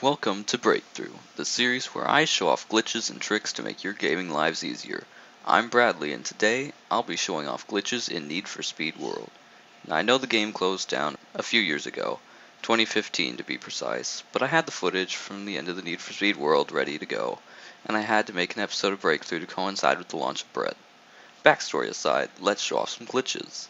Welcome to Breakthrough, the series where I show off glitches and tricks to make your gaming lives easier. I'm Bradley, and today I'll be showing off glitches in Need for Speed World. Now, I know the game closed down a few years ago, 2015 to be precise, but I had the footage from the end of the Need for Speed World ready to go, and I had to make an episode of Breakthrough to coincide with the launch of Bread. Backstory aside, let's show off some glitches.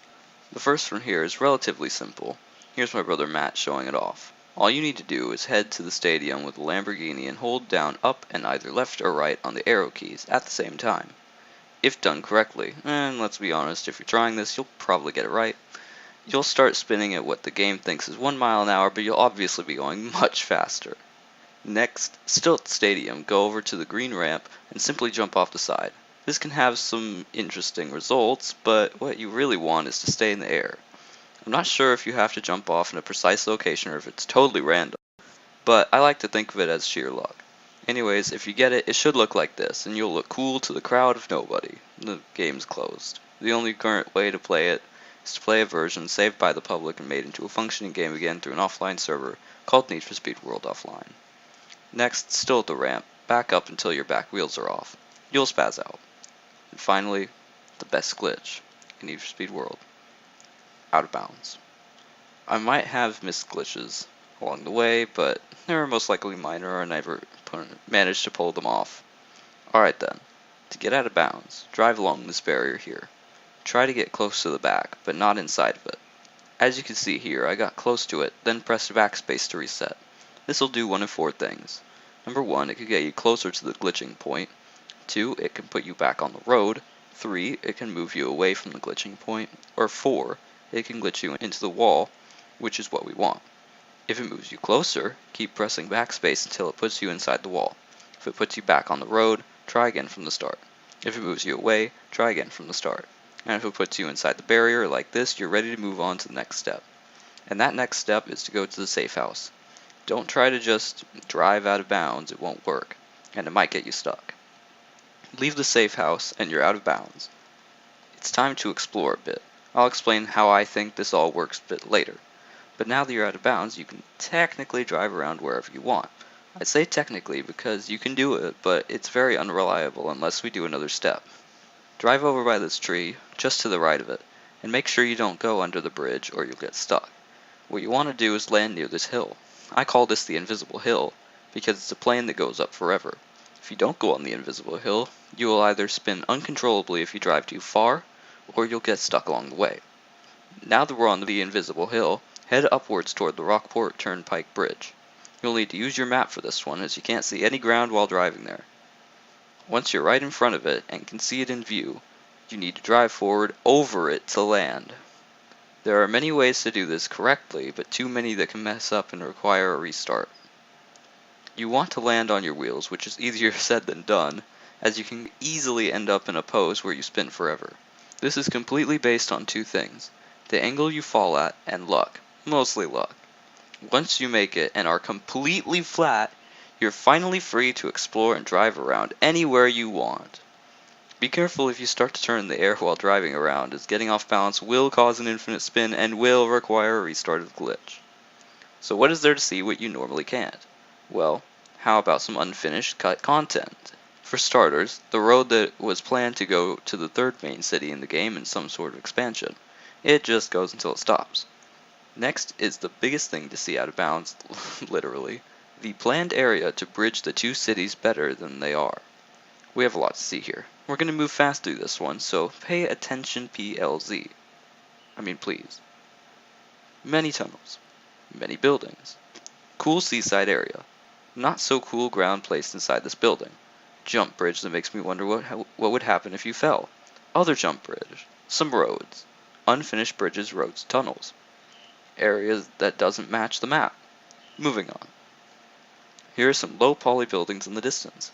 The first one here is relatively simple. Here's my brother Matt showing it off. All you need to do is head to the stadium with a Lamborghini and hold down up and either left or right on the arrow keys at the same time. If done correctly, and let's be honest, if you're trying this, you'll probably get it right, you'll start spinning at what the game thinks is 1 mile an hour, but you'll obviously be going much faster. Next, still at the stadium, go over to the green ramp and simply jump off the side. This can have some interesting results, but what you really want is to stay in the air. I'm not sure if you have to jump off in a precise location or if it's totally random, but I like to think of it as sheer luck. Anyways, if you get it, it should look like this, and you'll look cool to the crowd of nobody. The game's closed. The only current way to play it is to play a version saved by the public and made into a functioning game again through an offline server called Need for Speed World Offline. Next, still at the ramp, back up until your back wheels are off. You'll spaz out. And finally, the best glitch in Need for Speed World. Out of bounds. I might have missed glitches along the way, but they were most likely minor and I never managed to pull them off. Alright then, to get out of bounds, drive along this barrier here. Try to get close to the back, but not inside of it. As you can see here, I got close to it, then pressed backspace to reset. This will do one of 4 things. Number 1, it could get you closer to the glitching point. 2, it can put you back on the road. 3, it can move you away from the glitching point. Or 4, it can glitch you into the wall, which is what we want. If it moves you closer, keep pressing backspace until it puts you inside the wall. If it puts you back on the road, try again from the start. If it moves you away, try again from the start. And if it puts you inside the barrier like this, you're ready to move on to the next step. And that next step is to go to the safe house. Don't try to just drive out of bounds, it won't work, and it might get you stuck. Leave the safe house and you're out of bounds. It's time to explore a bit. I'll explain how I think this all works a bit later. But now that you're out of bounds, you can technically drive around wherever you want. I say technically because you can do it, but it's very unreliable unless we do another step. Drive over by this tree, just to the right of it, and make sure you don't go under the bridge or you'll get stuck. What you want to do is land near this hill. I call this the invisible hill, because it's a plane that goes up forever. If you don't go on the invisible hill, you will either spin uncontrollably if you drive too far, or you'll get stuck along the way. Now that we're on the invisible hill, head upwards toward the Rockport Turnpike Bridge. You'll need to use your map for this one, as you can't see any ground while driving there. Once you're right in front of it and can see it in view, you need to drive forward over it to land. There are many ways to do this correctly, but too many that can mess up and require a restart. You want to land on your wheels, which is easier said than done, as you can easily end up in a pose where you spin forever. This is completely based on 2 things: the angle you fall at and luck, mostly luck. Once you make it and are completely flat, you're finally free to explore and drive around anywhere you want. Be careful if you start to turn in the air while driving around, as getting off balance will cause an infinite spin and will require a restart of the glitch. So what is there to see what you normally can't? Well, how about some unfinished cut content? For starters, the road that was planned to go to the 3rd main city in the game in some sort of expansion. It just goes until it stops. Next is the biggest thing to see out of bounds, literally, the planned area to bridge the 2 cities better than they are. We have a lot to see here. We're going to move fast through this one, so pay attention PLZ. Please. Many tunnels. Many buildings. Cool seaside area. Not so cool ground placed inside this building. Jump bridge that makes me wonder what would happen if you fell. Other jump bridge. Some roads. Unfinished bridges, roads, tunnels. Areas that doesn't match the map. Moving on. Here are some low poly buildings in the distance.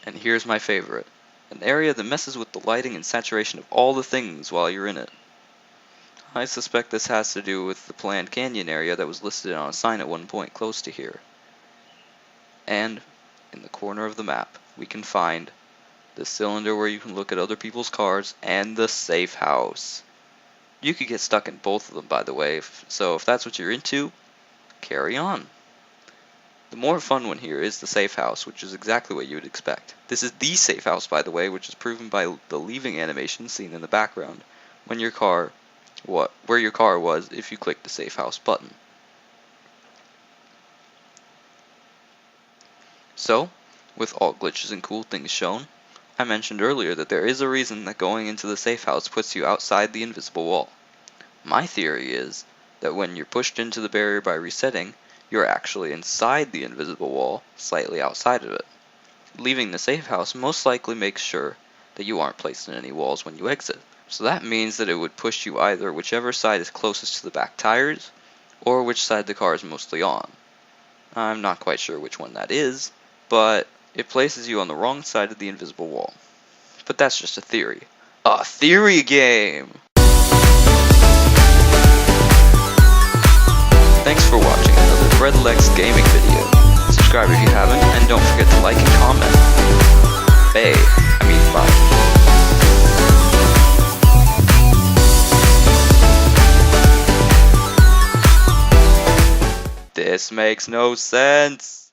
And here's my favorite. An area that messes with the lighting and saturation of all the things while you're in it. I suspect this has to do with the planned canyon area that was listed on a sign at one point close to here. And in the corner of the map, we can find the cylinder where you can look at other people's cars, and the safe house. You could get stuck in both of them, by the way, so if that's what you're into, carry on. The more fun one here is the safe house, which is exactly what you would expect. This is the safe house, by the way, which is proven by the leaving animation seen in the background when where your car was if you click the safe house button. So, with all glitches and cool things shown, I mentioned earlier that there is a reason that going into the safe house puts you outside the invisible wall. My theory is that when you're pushed into the barrier by resetting, you're actually inside the invisible wall, slightly outside of it. Leaving the safe house most likely makes sure that you aren't placed in any walls when you exit. So that means that it would push you either whichever side is closest to the back tires, or which side the car is mostly on. I'm not quite sure which one that is, but it places you on the wrong side of the invisible wall. But that's just a theory. A theory game! Thanks for watching another Breadlex gaming video. Subscribe if you haven't, and don't forget to like and comment. Bye. This makes no sense!